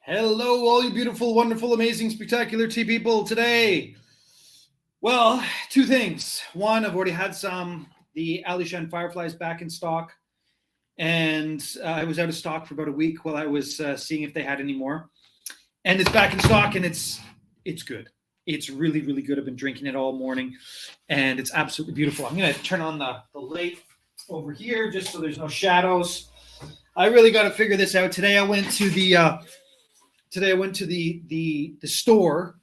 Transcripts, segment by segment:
Hello, all you beautiful, wonderful, amazing, spectacular tea people. Today, well, two things. One, I've already had some. The Alishan Fireflies back in stock, and I was out of stock for about a week while I was seeing if they had any more. And it's back in stock, and it's good. It's really, really good. I've been drinking it all morning, and it's absolutely beautiful. I'm going to turn on the light over here just so there's no shadows. I really got to figure this out. Today I went to the store,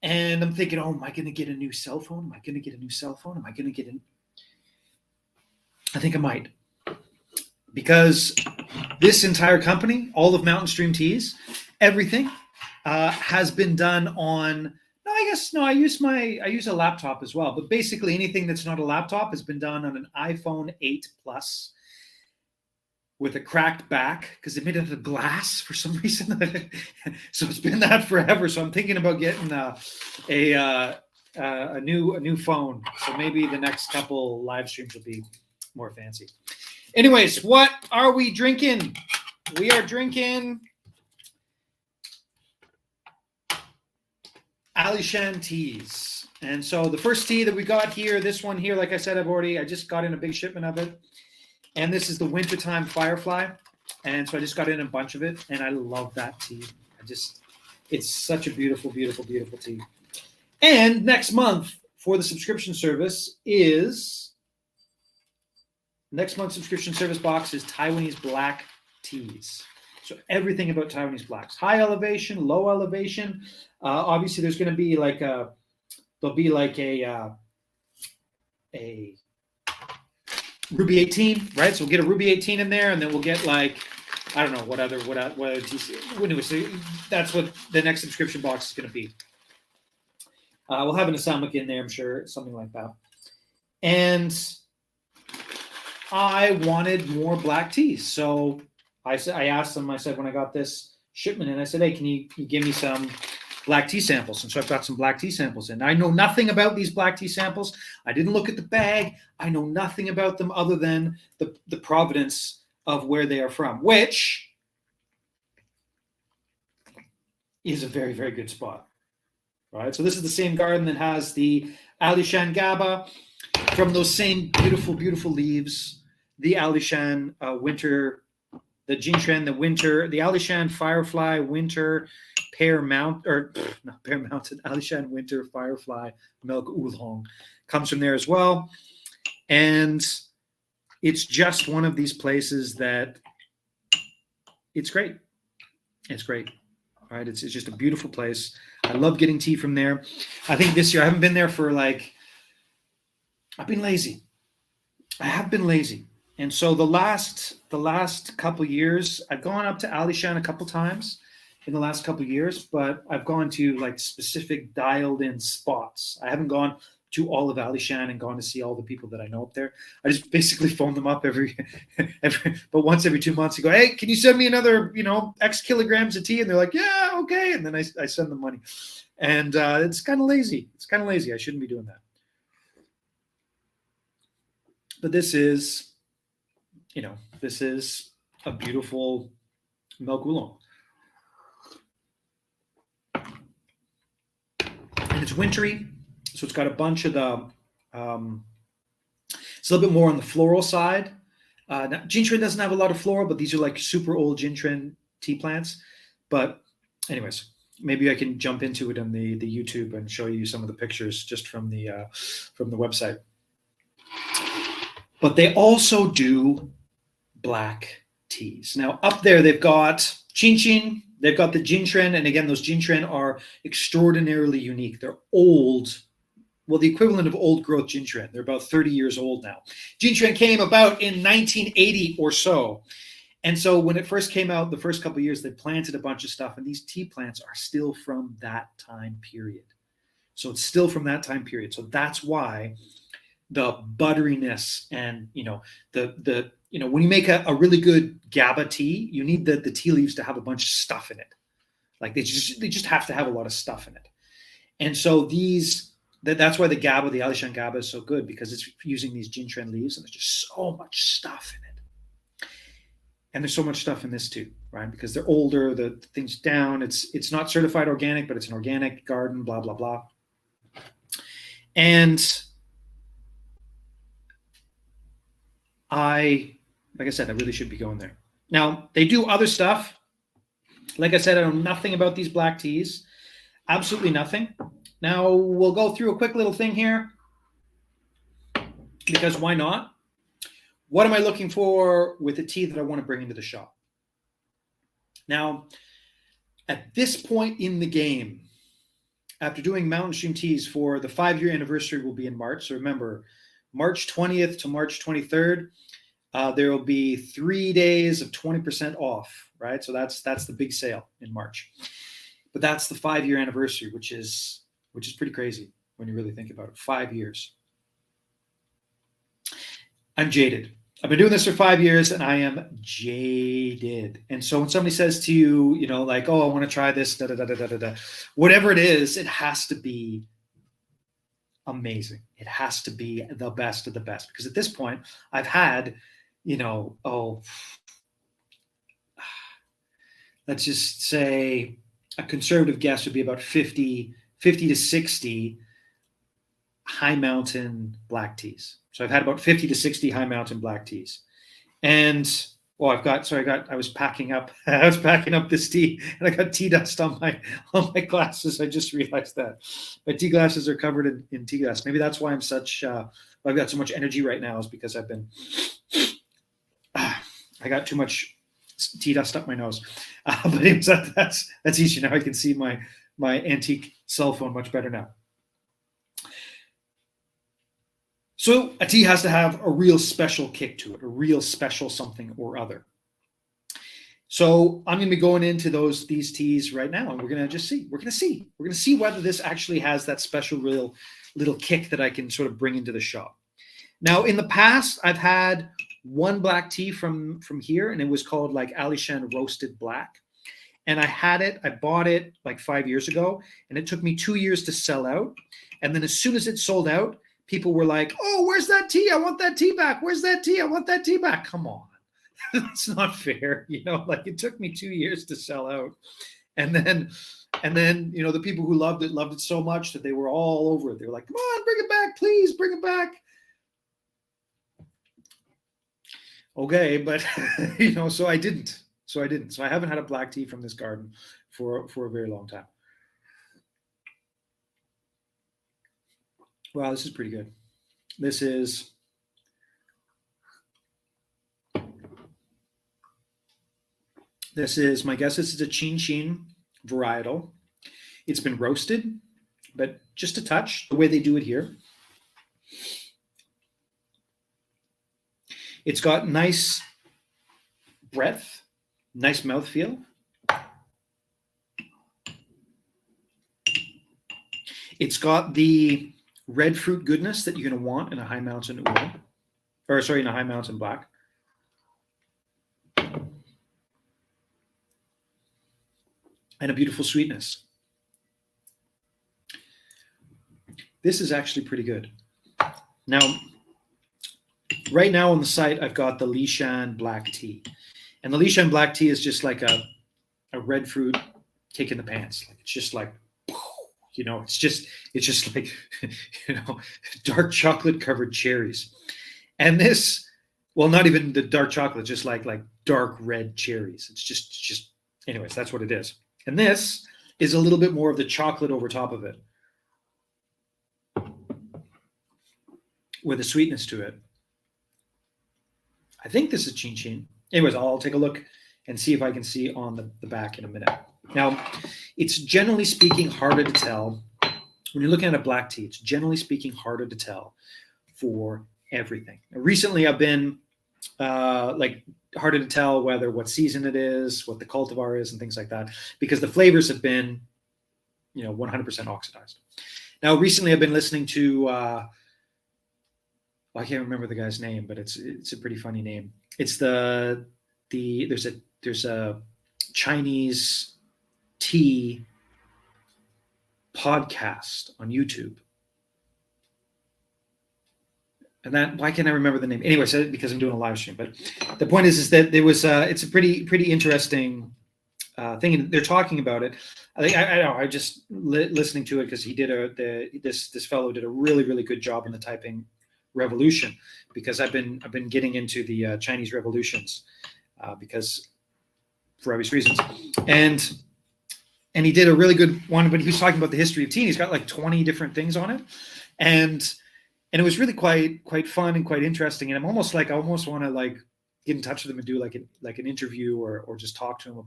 and I'm thinking, oh, am I going to get a new cell phone? Am I going to get a new cell phone? Am I going to get I think I might. Because this entire company, all of Mountain Stream Teas, everything has been done on, I use a laptop as well. But basically anything that's not a laptop has been done on an iPhone 8 Plus with a cracked back because they made it out of glass for some reason. So it's been that forever. So I'm thinking about getting a new phone. So maybe the next couple live streams will be more fancy. Anyways, what are we drinking? We are drinking Alishan teas. And so the first tea that we got here, this one here, like I said, I just got in a big shipment of it. And this is the Wintertime Firefly. And so I just got in a bunch of it, and I love that tea. It's such a beautiful, beautiful, beautiful tea. And next month for the subscription service next month's subscription service box is Taiwanese black teas. So everything about Taiwanese blacks, high elevation, low elevation. Obviously there's going to be a Ruby 18, right? So we'll get a Ruby 18 in there, and then we'll get I don't know what other TC. Anyway, so that's what the next subscription box is going to be. We'll have an Islamic in there, I'm sure, something like that. And I wanted more black teas, so I asked them. I said when I got this shipment in, I said, "Hey, can you give me some black tea samples?" And so I've got some black tea samples in. I know nothing about these black tea samples. I didn't look at the bag. I know nothing about them other than the provenance of where they are from, which is a very, very good spot. All right. So this is the same garden that has the Alishan GABA from those same beautiful, beautiful leaves. The Alishan winter, the Jintren, the Alishan Firefly winter not pear mounted, Alishan winter Firefly milk oolong comes from there as well. And it's just one of these places that it's great. It's great. All right. It's just a beautiful place. I love getting tea from there. I think this year I haven't been there for I've been lazy. I have been lazy. And so the last couple years, I've gone up to Alishan a couple times in the last couple years, but I've gone to specific dialed in spots. I haven't gone to all of Alishan and gone to see all the people that I know up there. I just basically phone them up but once every 2 months, you go, "Hey, can you send me another, X kilograms of tea?" And they're like, "Yeah, okay." And then I send them money. And it's kind of lazy. It's kind of lazy. I shouldn't be doing that. But this is a beautiful milk oolong. And it's wintry, so it's got a bunch of it's a little bit more on the floral side. Now, Jintren doesn't have a lot of floral, but these are super old Jintren tea plants. But anyways, maybe I can jump into it on the YouTube and show you some of the pictures just from the website. But they also do black teas. Now up there they've got Chinchin, they've got the Jintren, and again those Jintren are extraordinarily unique. They're old, well, the equivalent of old growth Jintren. They're about 30 years old now. Jintren came about in 1980 or so. And so when it first came out, the first couple of years, they planted a bunch of stuff, and these tea plants are still from that time period. So it's still from that time period. So that's why the butteriness and when you make a really good GABA tea, you need the tea leaves to have a bunch of stuff in it. They just have to have a lot of stuff in it. And so that's why the Alishan GABA is so good, because it's using these Jintren leaves, and there's just so much stuff in it. And there's so much stuff in this too. right? Because they're older, the thing's down. It's not certified organic, but it's an organic garden, blah, blah, blah. And like I said, I really should be going there. Now, they do other stuff. Like I said, I know nothing about these black teas. Absolutely nothing. Now, we'll go through a quick little thing here, because why not? What am I looking for with a tea that I want to bring into the shop? Now, at this point in the game, after doing Mountain Stream teas for the 5-year anniversary will be in March. So remember, March 20th to March 23rd, there will be 3 days of 20% off, right? So that's the big sale in March. But that's the 5-year anniversary, which is pretty crazy when you really think about it. 5 years. I'm jaded. I've been doing this for 5 years and I am jaded. And so when somebody says to you, you know, like, oh, I want to try this, da, da, da, da, da, da, whatever it is, it has to be amazing. It has to be the best of the best. Because at this point, I've had, you know, let's just say a conservative guess would be about 50 to 60 high mountain black teas. So I've had about 50 to 60 high mountain black teas. And I was packing up this tea and I got tea dust on my glasses. I just realized that my tea glasses are covered in tea dust. Maybe that's why I've got so much energy right now, is because I got too much tea dust up my nose. But anyways, that's easy. Now I can see my antique cell phone much better now. So a tea has to have a real special kick to it, a real special something or other. So I'm going to be going into these teas right now, and we're going to see. We're going to see whether this actually has that special real little kick that I can sort of bring into the shop. Now, in the past, I've had one black tea from here, and it was called like Alishan Roasted Black. And I bought it like 5 years ago, and it took me 2 years to sell out. And then as soon as it sold out, people were like, oh, where's that tea? I want that tea back. Where's that tea? I want that tea back. Come on. That's not fair. You know, like it took me 2 years to sell out. And then, you know, the people who loved it so much that they were all over it. They were like, come on, bring it back, please, bring it back. Okay, but, you know, so I didn't. So I haven't had a black tea from this garden for a very long time. Wow, this is pretty good. This is my guess. This is a Chin varietal. It's been roasted, but just a touch, the way they do it here. It's got nice breadth, nice mouthfeel. It's got the red fruit goodness that you're going to want in a high mountain in a high mountain black. And a beautiful sweetness. This is actually pretty good. Now, right now on the site, I've got the Alishan black tea. And the Alishan black tea is just like a red fruit kick in the pants. It's just like, you know, it's just like, you know, dark chocolate covered cherries. And this, well, not even the dark chocolate, just like dark red cherries. It's just, anyways, that's what it is. And this is a little bit more of the chocolate over top of it, with a sweetness to it. I think this is Chin. Anyways, I'll take a look and see if I can see on the back in a minute. Now, it's generally speaking harder to tell. When you're looking at a black tea, it's generally speaking harder to tell for everything. Now, recently, I've been harder to tell what season it is, what the cultivar is, and things like that, because the flavors have been, you know, 100% oxidized. Now, recently, I've been listening to, I can't remember the guy's name, but it's a pretty funny name. It's there's a Chinese tea podcast on YouTube. And that, why can't I remember the name? Anyway, so because I'm doing a live stream. But the point is that there was it's a pretty interesting thing, and they're talking about it. I just listening to it because he did this fellow did a really good job in the Taiping Revolution, because I've been getting into the Chinese revolutions because for obvious reasons, and he did a really good one. But he was talking about the history of tea. And he's got like 20 different things on it, and it was really quite fun and quite interesting. And I almost want to like get in touch with him and do like an interview or just talk to him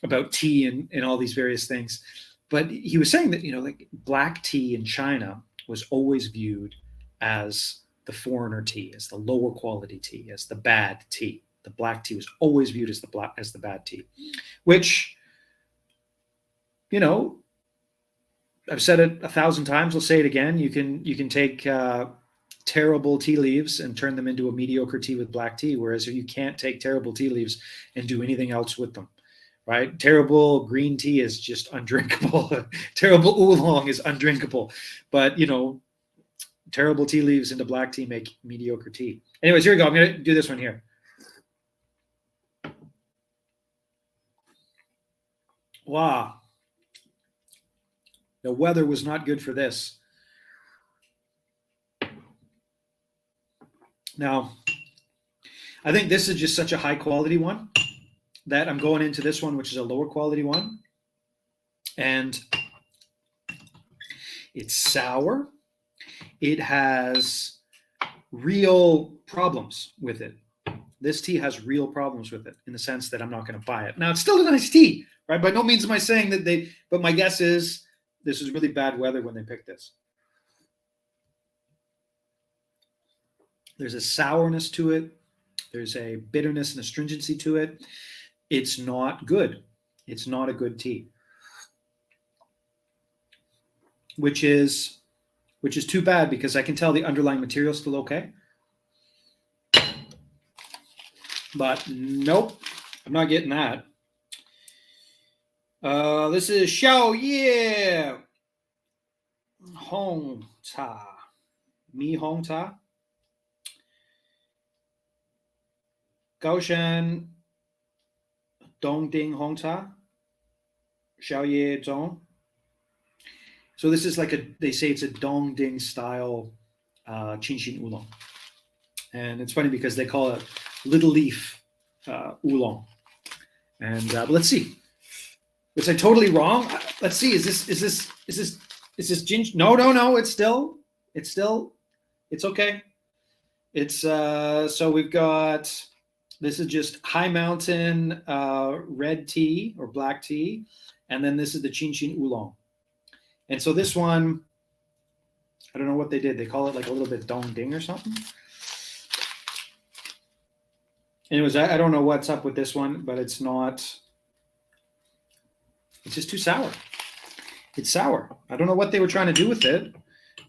about tea and all these various things. But he was saying that, like black tea in China was always viewed as the foreigner tea, as the lower quality tea, as the bad tea. The black tea was always viewed as the bad tea, which, I've said it 1,000 times. I'll say it again. You can take terrible tea leaves and turn them into a mediocre tea with black tea, whereas you can't take terrible tea leaves and do anything else with them, right? Terrible green tea is just undrinkable. Terrible oolong is undrinkable, but terrible tea leaves into black tea make mediocre tea. Anyways, here we go. I'm going to do this one here. Wow. The weather was not good for this. Now, I think this is just such a high quality one that I'm going into this one, which is a lower quality one. And it's sour. It has real problems with it. This tea has real problems with it in the sense that I'm not going to buy it. Now, it's still a nice tea, right? By no means am I saying that but my guess is this is really bad weather when they picked this. There's a sourness to it. There's a bitterness and astringency to it. It's not good. It's not a good tea. Which is too bad, because I can tell the underlying material is still okay. But nope, I'm not getting that. This is Xiao Ye Hong Ta. Mi Hong Ta. Gaoshan Dongding Hong Ta. Xiao Ye Zhong. So this is they say it's a Dongding style Qinxin oolong. And it's funny because they call it little leaf oolong. And let's see. Was I totally wrong? Let's see. Is this ginger? No. It's okay. It's so we've got, this is just High Mountain red tea or black tea, and then this is the Qinxin oolong. And so this one, I don't know what they did. They call it like a little bit Dongding or something. Anyways, I don't know what's up with this one, but it's just too sour. It's sour. I don't know what they were trying to do with it.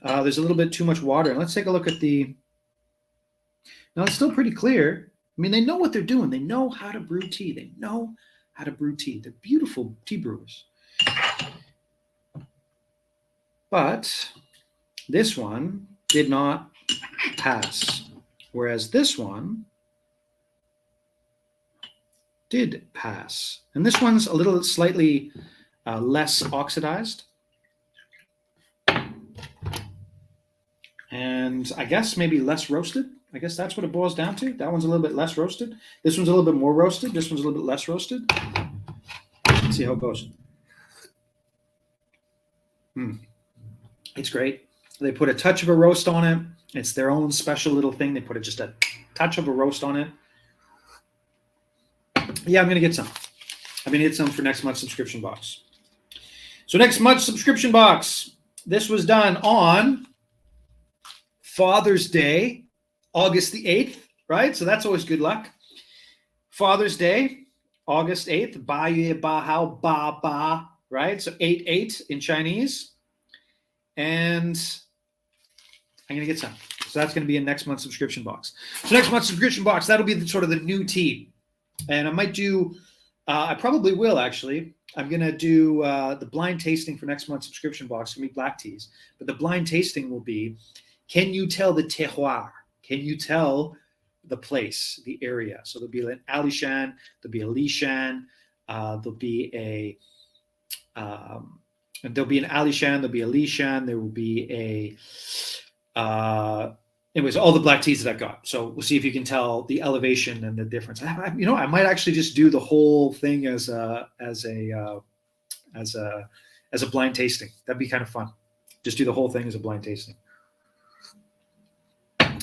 There's a little bit too much water. And let's take a look at now it's still pretty clear. I mean, they know what they're doing. They know how to brew tea. They're beautiful tea brewers. But this one did not pass, whereas this one did pass. And this one's a little slightly less oxidized. And I guess maybe less roasted. I guess that's what it boils down to. That one's a little bit less roasted. This one's a little bit more roasted. This one's a little bit less roasted. Let's see how it goes. It's great. They put a touch of a roast on it. It's their own special little thing. They put just a touch of a roast on it. Yeah, I'm going to get some. I'm going to get some for next month's subscription box. So next month's subscription box, this was done on Father's Day, August the 8th, right? So that's always good luck. Father's Day, August 8th, Ba Yue Ba Hao Ba Ba, right? So 8-8 in Chinese. And I'm going to get some. So that's going to be in next month's subscription box. So next month's subscription box, that'll be sort of the new tea. And I might do, I probably will actually. I'm going to do the blind tasting for next month's subscription box for me black teas. But the blind tasting will be Can you tell the terroir? Can you tell the place, the area? So there'll be an Alishan, there'll be a Lishan, there'll be a there'll be an Alishan, there'll be a Lishan, there will be a anyways, all the black teas that I've got. So we'll see if you can tell the elevation and the difference. I might actually just do the whole thing as a blind tasting. That'd be kind of fun. Just do the whole thing as a blind tasting.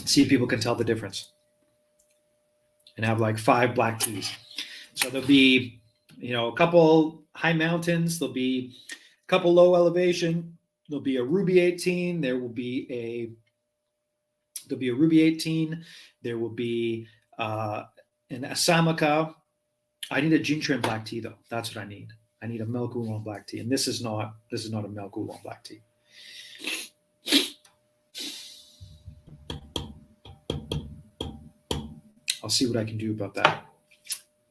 See if people can tell the difference. And have like 5 black teas. So there'll be, a couple high mountains. There'll be a couple low elevation. There'll be a Ruby 18. There will be a Ruby 18. There will be an Asamaka. I need a ginger and black tea though. That's what I need. I need a milk oolong black tea, and this is not a milk oolong black tea. I'll see what I can do about that.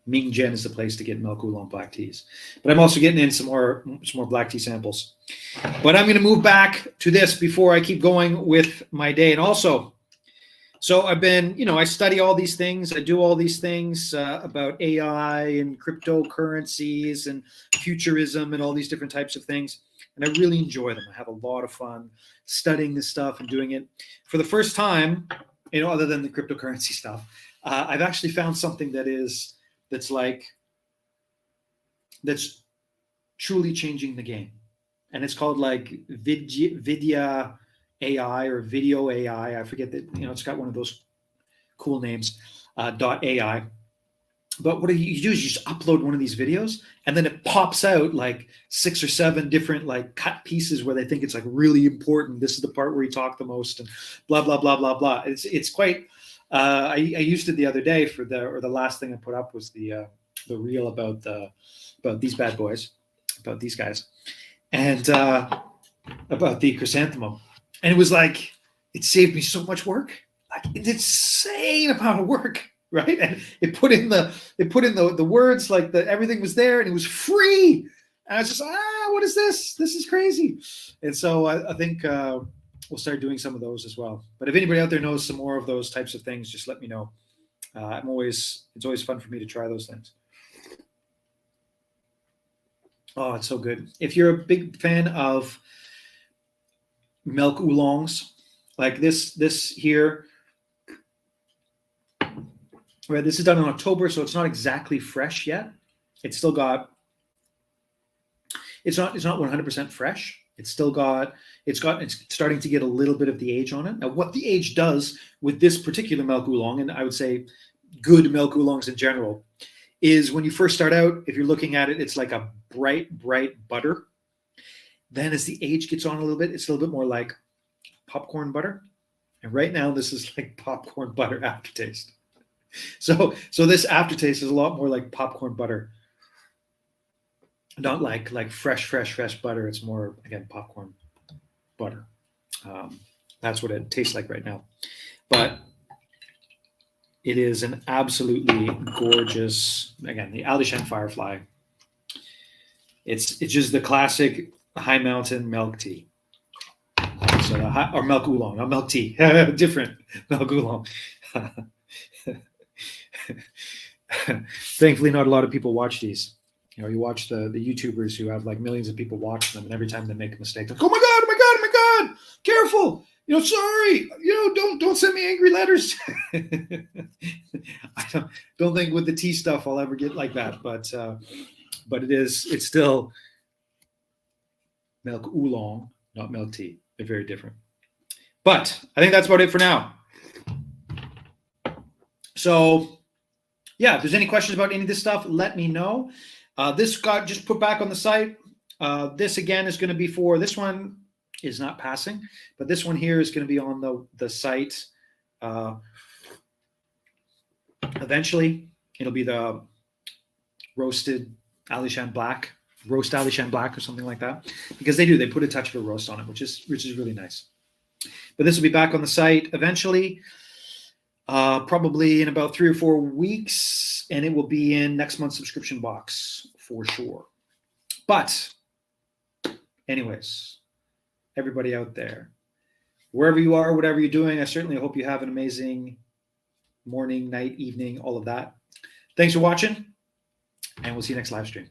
Ming Jen is the place to get milk oolong black teas, but I'm also getting in some more black tea samples. But I'm going to move back to this before I keep going with my day, and also. So I've been, I study all these things. I do all these things about AI and cryptocurrencies and futurism and all these different types of things. And I really enjoy them. I have a lot of fun studying this stuff and doing it. For the first time, other than the cryptocurrency stuff, I've actually found something that's truly changing the game. And it's called like Vidya AI or video AI. I forget that, it's got one of those cool names, .ai. But what you do is you just upload one of these videos and then it pops out like 6 or 7 different like cut pieces where they think it's like really important. This is the part where you talk the most and blah, blah, blah, blah, blah. It's quite, I used it the other day the last thing I put up was the reel about these bad boys, about these guys, and about the chrysanthemum. And it was like, it saved me so much work, like an insane amount of work, right? And it put in the words, like everything was there and it was free. And I was just, what is this? This is crazy. And so I think we'll start doing some of those as well. But if anybody out there knows some more of those types of things, just let me know. It's always fun for me to try those things. Oh, it's so good. If you're a big fan of milk oolongs, like this here, right? This is done in October, so it's not exactly fresh yet. It's still got. It's not 100% fresh. It's starting to get a little bit of the age on it. Now, what the age does with this particular milk oolong, and I would say good milk oolongs in general, is when you first start out, if you're looking at it, it's like a bright butter. Then as the age gets on a little bit, it's a little bit more like popcorn butter. And right now, this is like popcorn butter aftertaste. So this aftertaste is a lot more like popcorn butter. Not like fresh butter. It's more, again, popcorn butter. That's what it tastes like right now. But it is an absolutely gorgeous, again, the Alishan Firefly. It's just the classic high mountain milk tea. So or milk oolong, not milk tea. Different milk oolong. Thankfully, not a lot of people watch these. You watch the YouTubers who have like millions of people watch them, and every time they make a mistake, they're like, oh my god, careful. Sorry. Don't send me angry letters. I don't think with the tea stuff I'll ever get like that, but it's still milk oolong, not milk tea. They're very different. But I think that's about it for now. So, yeah, if there's any questions about any of this stuff, let me know. This got just put back on the site. This again is going to be for, this one is not passing, but this one here is going to be on the site. Eventually, it'll be the roasted Alishan Black, roast Alishan Black or something like that, because they put a touch of a roast on it, which is really nice. But this will be back on the site eventually, probably in about 3 or 4 weeks, and it will be in next month's subscription box for sure. But anyways, everybody out there, wherever you are, whatever you're doing, I certainly hope you have an amazing morning, night, evening, all of that. Thanks for watching, and we'll see you next live stream.